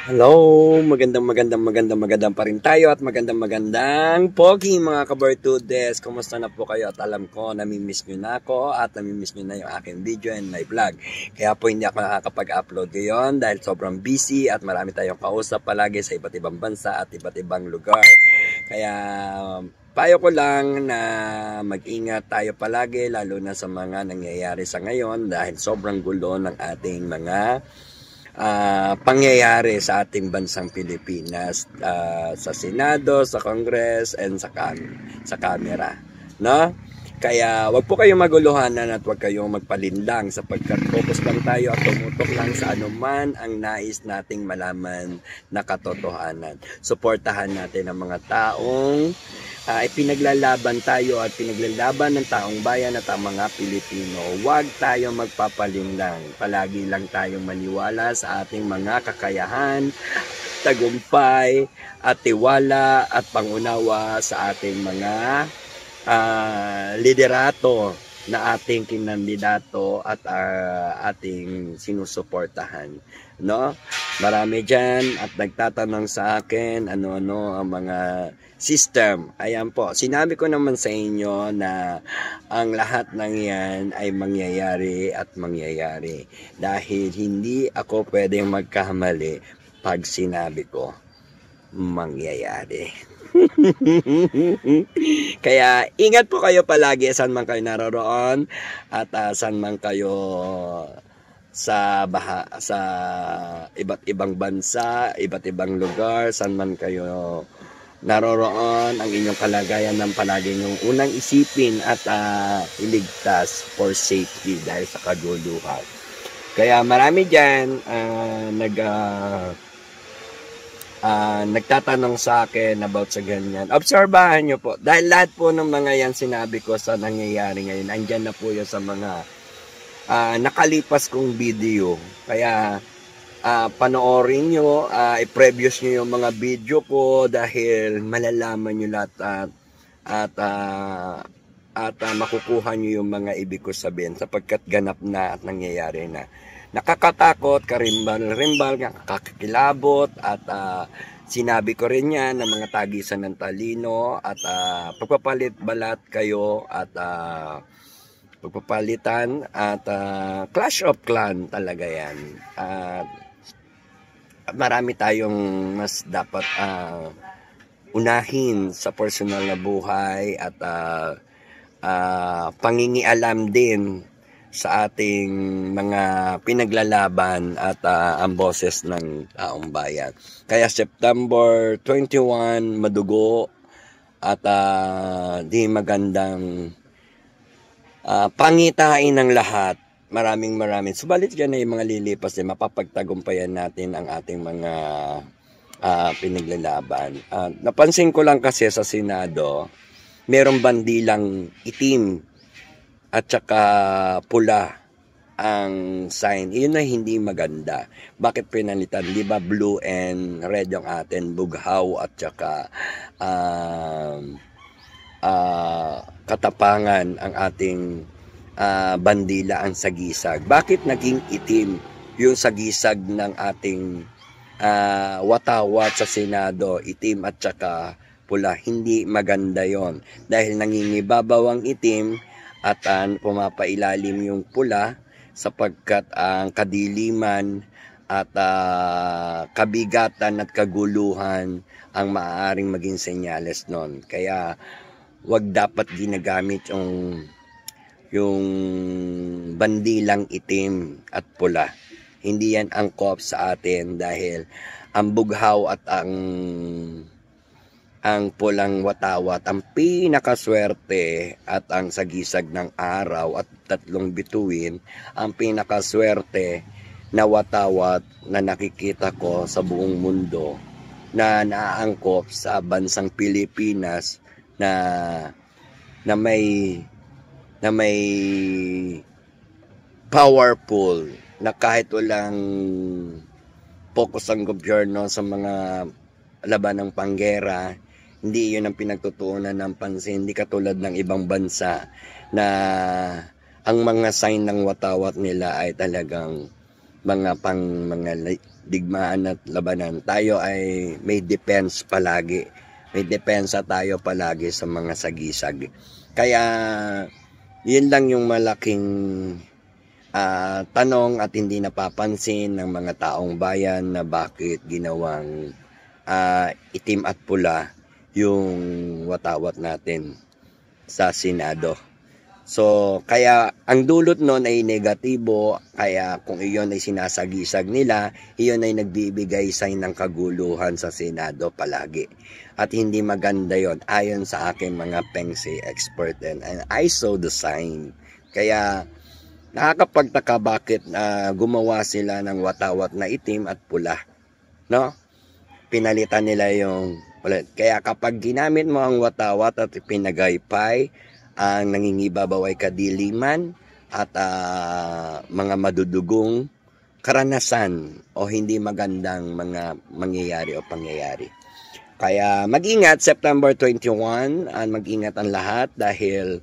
Hello, magandang pa rin tayo at magandang pogi mga kabartudes. Kumusta na po kayo? At alam ko, namimiss nyo na ako at namimiss nyo na yung aking video and my vlog. Kaya po hindi ako nakakapag-upload ngayon dahil sobrang busy at marami tayong kausap palagi sa iba't ibang bansa at iba't ibang lugar. Kaya payo ko lang na mag-ingat tayo palagi lalo na sa mga nangyayari sa ngayon dahil sobrang gulo ng ating mga pangyayari sa ating bansang Pilipinas, sa Senado, sa Congress, and sa Kamera, no? Kaya wag po kayong maguluhanan at wag kayong magpalinlang sapagkat focus lang tayo at tumutok lang sa anuman ang nais nating malaman na katotohanan. Suportahan natin ang mga taong ipinaglalaban tayo at pinaglalaban ng taong bayan at ang mga Pilipino. Huwag tayong magpapalinlang. Palagi lang tayong maniwala sa ating mga kakayahan, tagumpay at tiwala at pangunawa sa ating mga liderato na ating kinandidato at ating sinusuportahan, no? Marami diyan at nagtatanong sa akin ano-ano ang mga system. Ayan po, sinabi ko naman sa inyo na ang lahat ng yan ay mangyayari at mangyayari dahil hindi ako pwedeng magkamali pag sinabi ko mangyayari. Kaya ingat po kayo palagi saan man kayo naroroon at saan man kayo sa iba't ibang bansa, iba't ibang lugar, saan man kayo naroroon, ang inyong kalagayan ng palagi nyong unang isipin at iligtas for safety dahil sa kaguluhan. Kaya marami dyan nagtatanong sa akin about sa ganyan. Obserbahan nyo po. Dahil lahat po ng mga yan sinabi ko sa nangyayari ngayon, andyan na po yan sa mga nakalipas kong video. Kaya panoorin nyo, i-previous nyo yung mga video ko dahil malalaman nyo lahat at makukuha nyo yung mga ibig ko sabihin sapagkat ganap na at nangyayari na. Nakakatakot, karimbal-rimbal, kakakilabot at sinabi ko rin yan ng mga tagisan ng talino at pagpapalit balat kayo at pagpapalitan at clash of clan talaga yan. Marami tayong mas dapat unahin sa personal na buhay at pangingialam din sa ating mga pinaglalaban at ang boses ng taong bayan. Kaya September 21 madugo at di magandang pangitain ng lahat. Maraming subalit dyan na yung mga lilipas din mapapagtagumpayan natin ang ating mga pinaglalaban. Napansin ko lang kasi sa Senado merong bandilang itim at saka pula ang sign. Yun na hindi maganda. Bakit pinalitan? Di ba blue and red yung atin, bughaw at saka katapangan ang ating bandila, ang sagisag. Bakit naging itim yung sagisag ng ating watawat sa Senado? Itim at saka pula. Hindi maganda yon dahil nangingibabaw ang itim at pumapailalim yung pula sapagkat ang kadiliman at kabigatan at kaguluhan ang maaaring maging senyales nun. Kaya wag dapat ginagamit yung bandilang itim at pula. Hindi yan angkop sa atin dahil ang bughaw at ang pulang watawat ang pinakaswerte at ang sagisag ng araw at tatlong bituin ang pinakaswerte na watawat na nakikita ko sa buong mundo na naaangkop sa bansang Pilipinas na may powerful na kahit walang focus ang gobyerno sa mga laban ng panggera, hindi yun ang pinagtutuunan ng pansin. Hindi katulad ng ibang bansa na ang mga sign ng watawat nila ay talagang mga digmaan at labanan, tayo ay may defense palagi. May depensa tayo palagi sa mga sagisag. Kaya, yun lang yung malaking tanong at hindi napapansin ng mga taong bayan na bakit ginawang itim at pula yung watawat natin sa Senado. So, kaya ang dulot nun ay negatibo, kaya kung iyon ay sinasagisag nila, iyon ay nagbibigay sign ng kaguluhan sa Senado palagi. At hindi maganda yon ayon sa aking mga Pengsi expert and I saw the sign. Kaya, nakakapagtaka bakit gumawa sila ng watawat na itim at pula. No? Pinalitan nila yung ulit. Kaya kapag ginamit mo ang watawat at pinagaypay, ang nangingibabaw ay kadiliman at mga madudugong karanasan o hindi magandang mga mangyayari o pangyayari. Kaya mag-ingat September 21, mag-ingat ang lahat dahil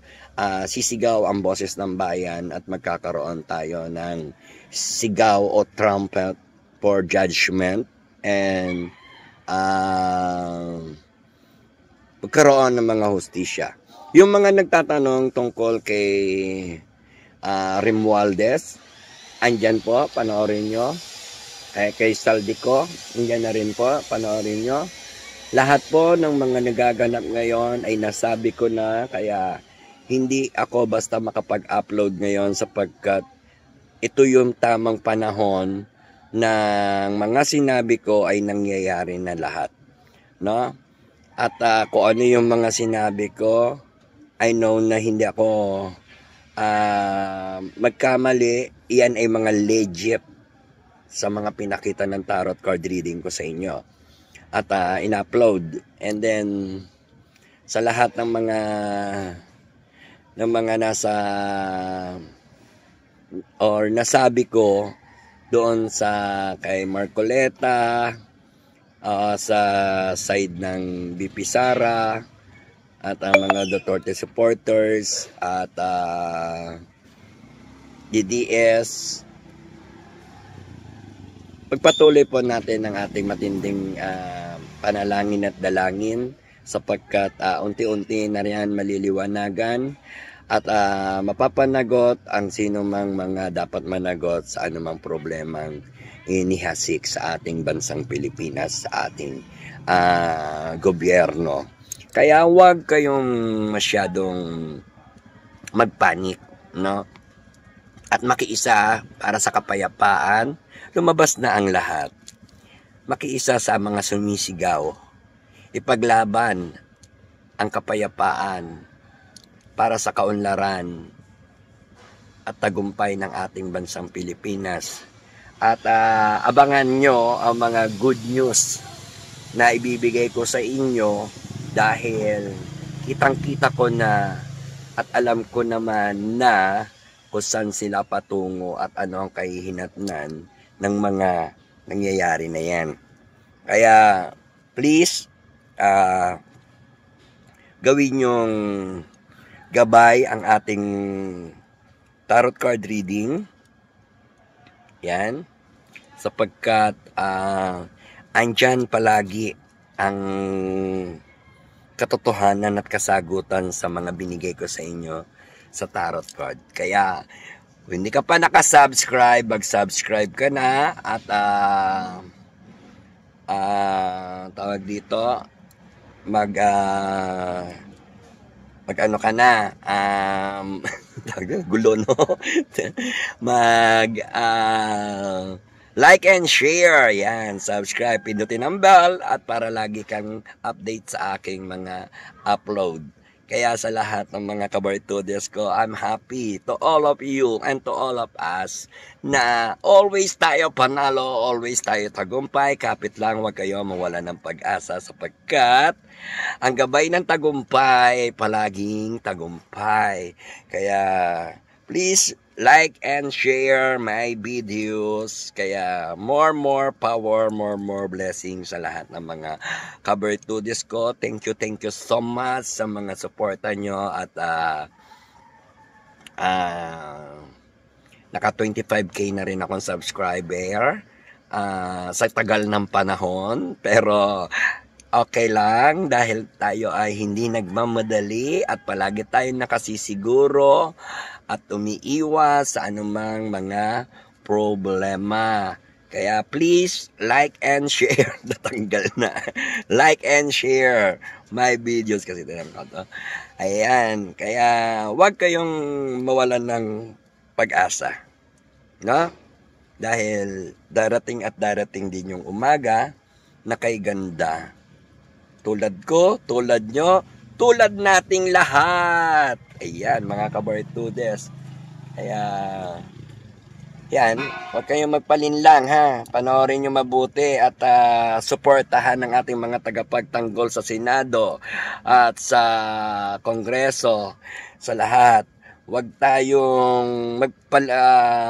sisigaw ang boses ng bayan at magkakaroon tayo ng sigaw o trumpet for judgment and magkaroon ng mga hustisya. Yung mga nagtatanong tungkol kay Romualdez, andyan po, panoorin nyo. Kay Saldico, andyan na rin po, panoorin nyo. Lahat po ng mga nagaganap ngayon ay nasabi ko na, kaya hindi ako basta makapag-upload ngayon sapagkat ito yung tamang panahon ng mga sinabi ko ay nangyayari na lahat. No? At kung ano yung mga sinabi ko, I know na hindi ako magkamali. Iyan ay mga legit sa mga pinakita ng tarot card reading ko sa inyo. At in-upload. And then, sa lahat ng mga nasa or nasabi ko doon sa kay Marcoleta, sa side ng BP Sara, at ang mga Duterte supporters at DDS, pagpatuloy po natin ang ating matinding panalangin at dalangin sapagkat unti-unti na riyan maliliwanagan at mapapanagot ang sino mang mga dapat managot sa anumang problemang inihasik sa ating bansang Pilipinas, sa ating gobyerno. Kaya huwag kayong masyadong magpanik, no? At makiisa para sa kapayapaan, lumabas na ang lahat. Makiisa sa mga sumisigaw. Ipaglaban ang kapayapaan para sa kaunlaran at tagumpay ng ating bansang Pilipinas. At abangan nyo ang mga good news na ibibigay ko sa inyo dahil kitang-kita ko na at alam ko naman na kung saan sila patungo at ano ang kahihinatnan ng mga nangyayari na yan. Kaya please gawin yung gabay ang ating tarot card reading. Yan. Sapagkat andyan palagi ang katotohanan at kasagutan sa mga binigay ko sa inyo sa tarot card. Kaya, kung hindi ka pa nakasubscribe, mag-subscribe ka na at tawag dito, mag-ano ka na, gulo no? Like and share, yan, subscribe, pindutin ang bell at para lagi kang update sa aking mga upload. Kaya sa lahat ng mga kabartudes ko, I'm happy to all of you and to all of us na always tayo panalo, always tayo tagumpay. Kapit lang, huwag kayo mawala ng pag-asa sapagkat ang gabay ng tagumpay, palaging tagumpay. Kaya please like and share my videos. Kaya more power, more blessings sa lahat ng mga kabartudes ko. Thank you so much sa mga suporta nyo at naka 25k na rin akong subscriber. sa tagal ng panahon, pero okay lang dahil tayo ay hindi nagmamadali at palagi tayong nakasisiguro at umiiwas sa anumang mga problema. Kaya please like and share. Natanggal na. Like and share my videos kasi tinanong ko to. Ayan. Kaya wag kayong mawalan ng pag-asa. No? Dahil darating at darating din yung umaga na kay ganda. Tulad ko, tulad nyo, tulad nating lahat. Ayan, mga kabartudes. Kaya, yan, huwag kayong magpalinlang ha. Panoorin nyo mabuti at suportahan ng ating mga tagapagtanggol sa Senado at sa Kongreso, sa lahat. Huwag tayong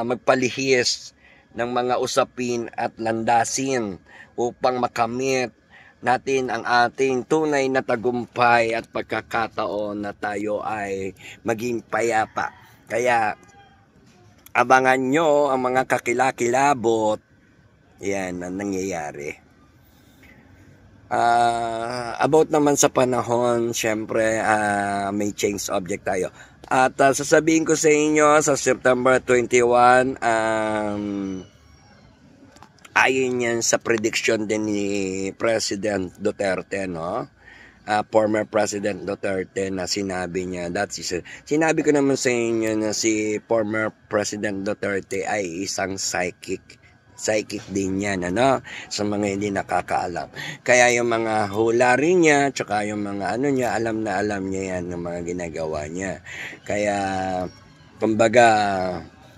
magpalihis ng mga usapin at landasin upang makamit natin ang ating tunay na tagumpay at pagkakataon na tayo ay maging payapa. Kaya abangan nyo ang mga kakilakilabot. Yan ang nangyayari. About naman sa panahon, syempre may change object tayo. At sasabihin ko sa inyo sa September 21, ayon yan sa prediction din ni President Duterte, no? Former President Duterte na sinabi niya, sinabi ko naman sa inyo na si former President Duterte ay isang psychic din yan, ano? Sa mga hindi nakakaalam. Kaya yung mga hula rin niya, tsaka yung mga ano niya, alam na alam niya yan ng mga ginagawa niya. Kaya, kumbaga,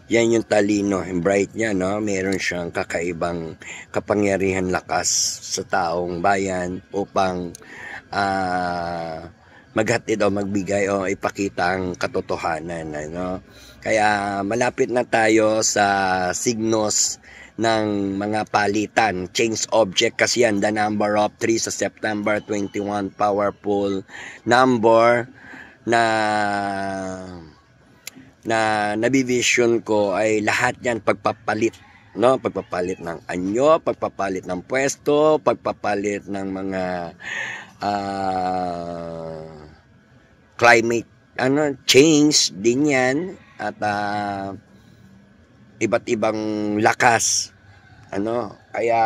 yan yung talino, yung bright niya, no? Meron siyang kakaibang kapangyarihan lakas sa taong bayan upang maghatid o magbigay o ipakita ang katotohanan, ano? Kaya malapit na tayo sa signos ng mga palitan, change object kasi yan, the number of 3 sa September 21, powerful number na nabivision ko ay lahat yan pagpapalit, no? Pagpapalit ng anyo, pagpapalit ng pwesto, pagpapalit ng mga climate change din yan at iba't ibang lakas, kaya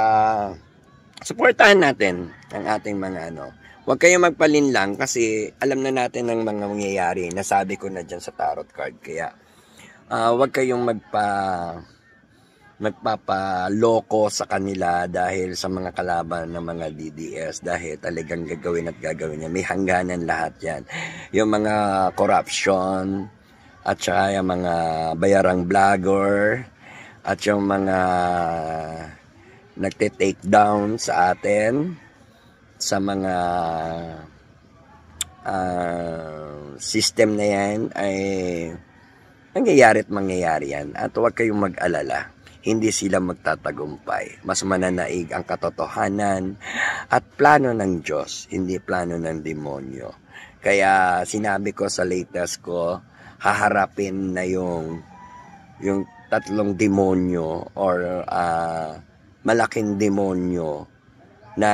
suportahan natin ang ating mga huwag kayong magpalinlang kasi alam na natin ang mga mangyayari, nasabi ko na dyan sa tarot card. Kaya huwag kayong magpapaloko sa kanila dahil sa mga kalaban ng mga DDS, dahil talagang gagawin niya, may hangganan lahat yan, yung mga corruption at saka yung mga bayarang vlogger at yung mga nagte-take down sa atin sa mga system na yan ay mangyayari yan. At huwag kayong mag-alala, hindi sila magtatagumpay. Mas mananaig ang katotohanan at plano ng Diyos, hindi plano ng demonyo. Kaya sinabi ko sa latest ko, haharapin na yung tatlong demonyo or malaking demonyo na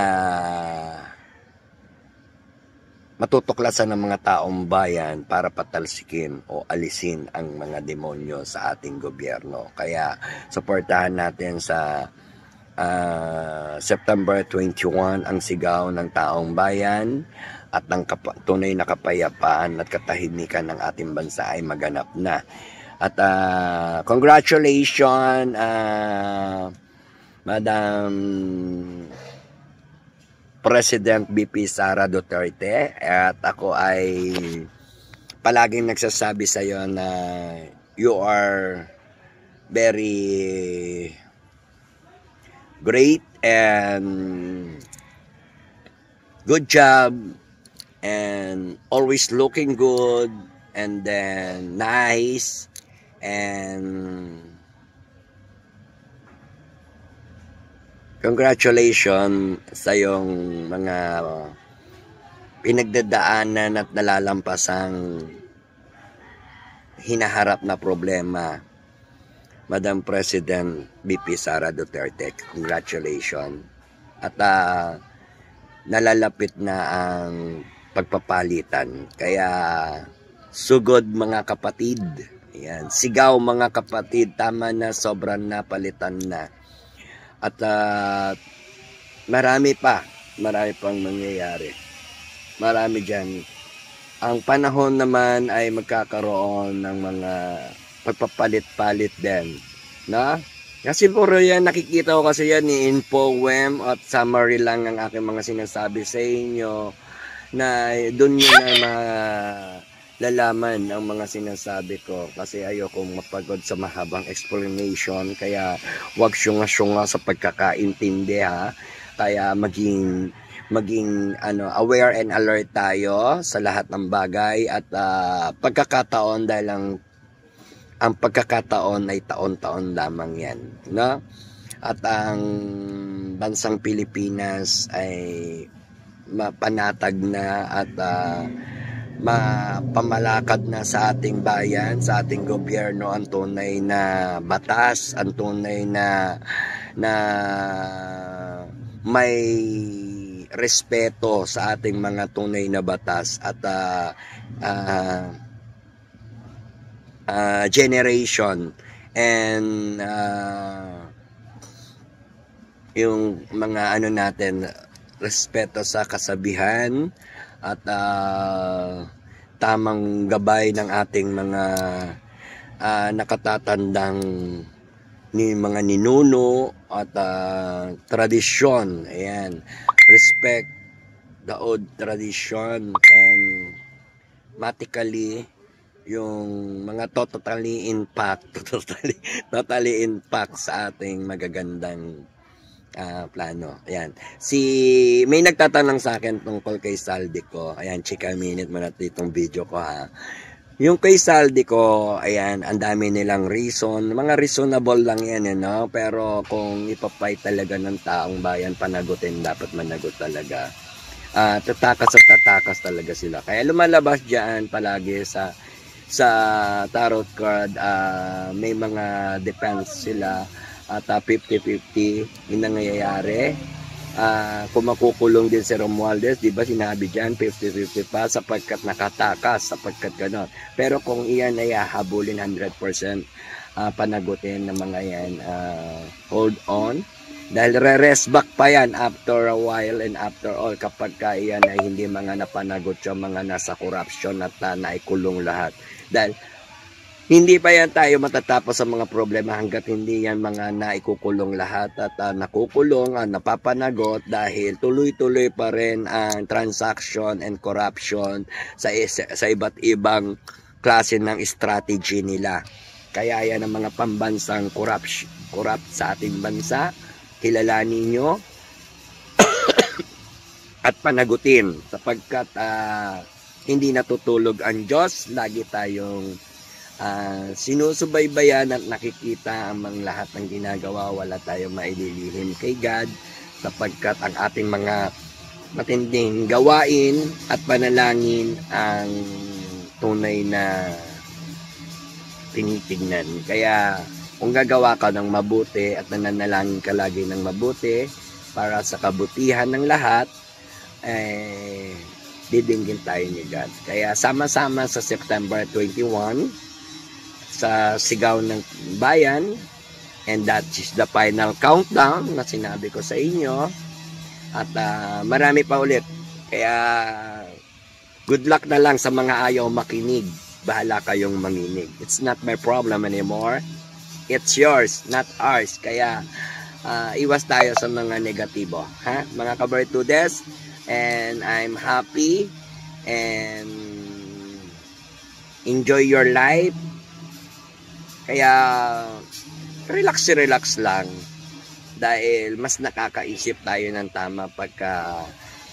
matutuklasan ng mga taong bayan para patalsikin o alisin ang mga demonyo sa ating gobyerno. Kaya suportahan natin sa September 21 ang sigaw ng taong bayan at ng tunay na kapayapaan at katahimikan ng ating bansa ay maganap na. At congratulations, Madam President BP Sara Duterte, at ako ay palaging nagsasabi sa iyo na you are very great and good job and always looking good and then nice and congratulations sa iyong mga pinagdadaanan at nalalampasang hinaharap na problema. Madam President BP Sara Duterte. Congratulations. At nalalapit na ang pagpapalitan. Kaya sugod mga kapatid. Ayan. Sigaw mga kapatid. Tama na, sobrang napalitan na. At marami pang mangyayari. Marami dyan. Ang panahon naman ay magkakaroon ng mga pagpapalit-palit din. Na? Kasi puro yan, nakikita ko kasi yan ni infowem at summary lang ang aking mga sinasabi sa inyo na doon nyo na malalaman ang mga sinasabi ko kasi ayokong mapagod sa mahabang explanation kaya wag syunga-syunga sa pagkakaintindi ha. Kaya maging aware and alert tayo sa lahat ng bagay at pagkakataon dahil ang pagkakataon ay taon-taon lamang yan, no? At ang bansang Pilipinas ay mapanatag na at mapamalakad na sa ating bayan, sa ating gobyerno ang tunay na batas, ang tunay na may respeto sa ating mga tunay na batas at generation and yung mga natin, respeto sa kasabihan at tamang gabay ng ating mga nakatatandang mga ninuno at tradisyon. Ayan, respect the old tradition and matically yung mga totally impact sa ating magagandang plano. Ayan. May nagtatanong sa akin tungkol kay Saldico. Ayan, chika minute mo na itong video ko ha. Yung kay Saldico, ayan, ang dami nilang reason. Mga reasonable lang yan, no? Pero kung ipapay talaga ng taong bayan, panagutin, dapat managot talaga. Tatakas at tatakas talaga sila. Kaya lumalabas dyan palagi sa tarot card, may mga defense sila at 50-50 yung nangyayari. Kung makukulong din si Romualdez, di ba sinabi dyan 50-50 pa sapagkat nakatakas, sapagkat gano'n. Pero kung iyan ay hahabulin 100%, panagutin ng mga yan, hold on. Dahil re-rest back pa yan after a while and after all kapag iyan ay hindi mga napanagot yung mga nasa corruption at naikulong lahat. Dahil hindi pa yan tayo matatapos sa mga problema hanggat hindi yan mga naikukulong lahat at nakukulong, napapanagot dahil tuloy-tuloy pa rin ang transaction and corruption sa iba't ibang klase ng strategy nila. Kaya yan ang mga pambansang corrupt sa ating bansa. Kilalanin nyo at panagutin sapagkat hindi natutulog ang Diyos. Lagi tayong sinusubaybayan at nakikita ang mga lahat ng ginagawa. Wala tayong maililihim kay God sapagkat ang ating mga matinding gawain at panalangin ang tunay na tinitignan. Kaya kung gagawa ka ng mabuti at nananalangin ka lagi ng mabuti para sa kabutihan ng lahat, didinggin tayo ni God. Kaya sama-sama sa September 21 sa Sigaw ng Bayan, and that is the final countdown na sinabi ko sa inyo. At marami pa ulit. Kaya good luck na lang sa mga ayaw makinig. Bahala kayong manginig. It's not my problem anymore. It's yours, not ours. Kaya iwas tayo sa mga negatibo, ha? Mga kabartudes, and I'm happy and enjoy your life. Kaya relax lang dahil mas nakakaisip tayo ng tama pagka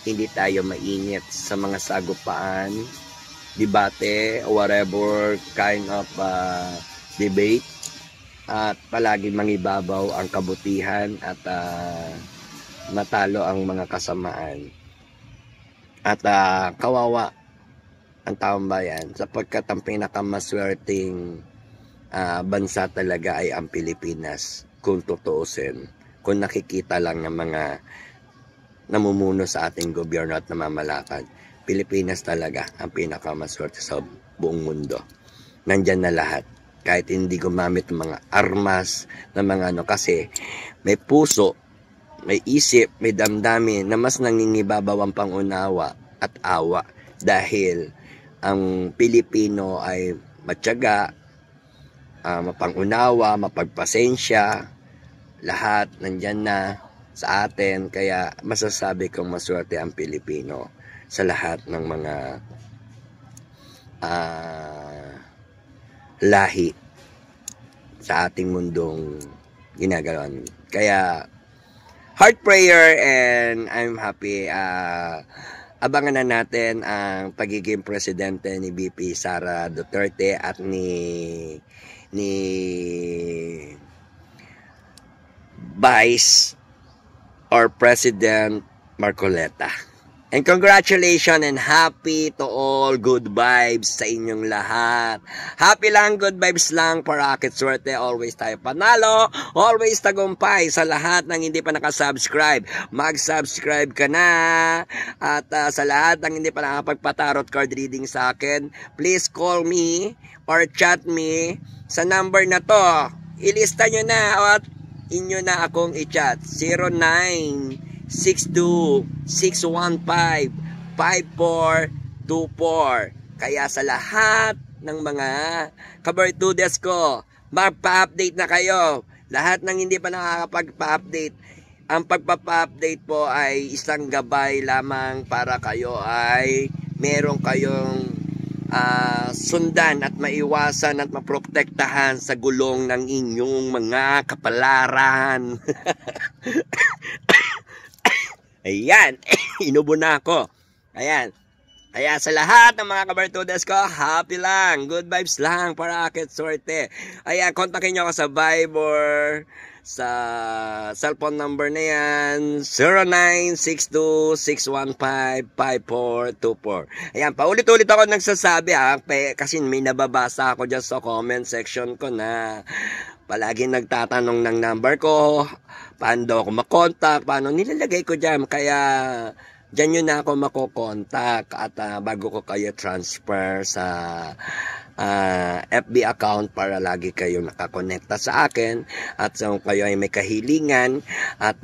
hindi tayo mainit sa mga sagupaan, debate, or whatever kind of debate. At palagi mangibabaw ang kabutihan at matalo ang mga kasamaan. At kawawa ang taong bayan sapagkat ang pinakamaswerteng bansa talaga ay ang Pilipinas, kung tutuusin, kung nakikita lang ng mga namumuno sa ating gobyerno at namamalakad. Pilipinas talaga ang pinakamaswerte sa buong mundo. Nandyan na lahat. Kahit hindi gumamit ng mga armas, ng mga kasi may puso, may isip, may damdamin na mas nangingibabaw ang pangunawa at awa dahil ang Pilipino ay matyaga, mapangunawa, mapagpasensya, lahat nandyan na sa atin. Kaya masasabi kong maswerte ang Pilipino sa lahat ng mga lahi sa ating mundong ginagawan. Kaya heart prayer, and I'm happy. Abangan na natin ang pagiging presidente ni VP Sara Duterte at ni Vice or President Marcoleta. And congratulations and happy to all, good vibes sa inyong lahat. Happy lang, good vibes lang, parakit swerte, always tayo panalo, always tagumpay sa lahat ng hindi pa nakasubscribe. Mag-subscribe ka na. At sa lahat ng hindi pa nakapagpa-tarot card reading sa akin, please call me or chat me sa number na to. Ilista nyo na at inyo na akong i-chat. 0962-615-5424. Kaya sa lahat ng mga kabartudes ko, magpa-update na kayo. Lahat ng hindi pa nakakapagpa-update, ang pagpapa-update po ay isang gabay lamang para kayo ay meron kayong sundan at maiwasan at maprotektahan sa gulong ng inyong mga kapalaran. Ayan, inubo na ako. Ayan. Kaya sa lahat ng mga kabartudes ko, happy lang, good vibes lang, parakit swerte. Ayan, kontakin nyo ako sa Viber, sa cellphone number na yan, 0962-615-5424. Ayan, paulit-ulit ako nagsasabi kasi may nababasa ako dyan sa comment section ko na palagi nagtatanong ng number ko, paano daw ako makontak, paano nilalagay ko dyan, kaya dyan nyo na ako makokontak at bago ko kayo transfer sa FB account para lagi kayo nakakonekta sa akin. At kung kayo ay may kahilingan at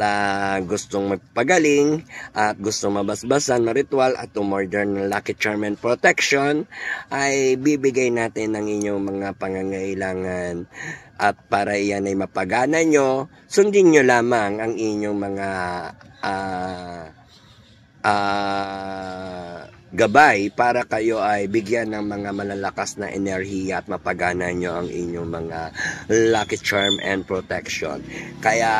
gustong magpagaling at gustong mabasbasan, maritual at umorder ng Lucky Charm and Protection, ay bibigay natin ng inyong mga pangangailangan. At para iyan ay mapagana nyo, sundin nyo lamang ang inyong mga gabay para kayo ay bigyan ng mga malalakas na enerhiya at mapagana nyo ang inyong mga Lucky Charm and Protection. Kaya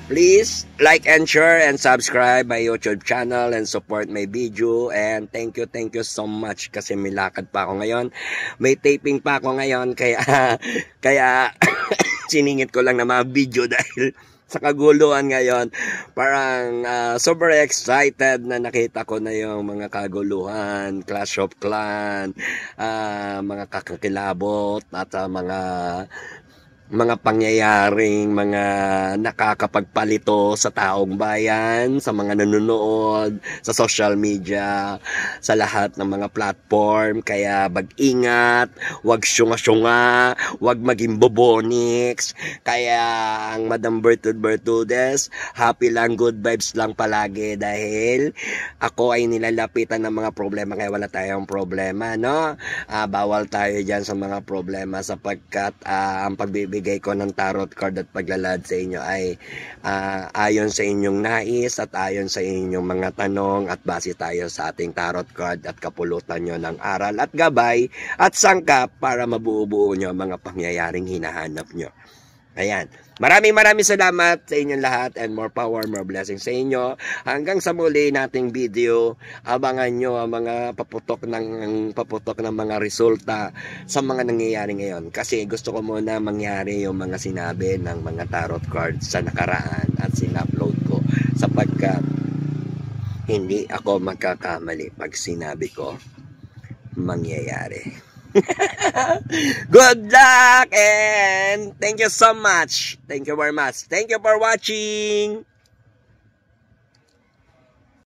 please like and share and subscribe my YouTube channel and support my video. And thank you so much kasi may lakad pa ako ngayon, may taping pa ako ngayon, kaya siningit ko lang na mga video dahil sa kaguluhan ngayon. Parang super excited na nakita ko na yung mga kaguluhan, Clash of Clan, mga kakakilabot at mga pangyayaring mga nakakapagpalito sa taong bayan, sa mga nanonood, sa social media, sa lahat ng mga platform. Kaya mag-ingat, wag syunga-syunga, wag maging bobonics. Kaya ang Madam Bertudes, happy lang, good vibes lang palagi dahil ako ay nilalapitan ng mga problema kaya wala tayong problema, no? Bawal tayo dyan sa mga problema sapagkat ang pagbibigay ko ng tarot card at paglalad sa inyo ay ayon sa inyong nais at ayon sa inyong mga tanong at base tayo sa ating tarot card at kapulutan nyo ng aral at gabay at sangkap para mabuo-buo nyo mga pangyayaring hinahanap nyo. Ayan. Maraming salamat sa inyong lahat and more power, more blessings sa inyo. Hanggang sa muli nating video, abangan nyo ang mga paputok ng mga resulta sa mga nangyayari ngayon. Kasi gusto ko muna mangyari yung mga sinabi ng mga tarot cards sa nakaraan at sinupload ko sapagkat hindi ako magkakamali pag sinabi ko mangyayari. Good luck and thank you so much. Thank you very much. Thank you for watching.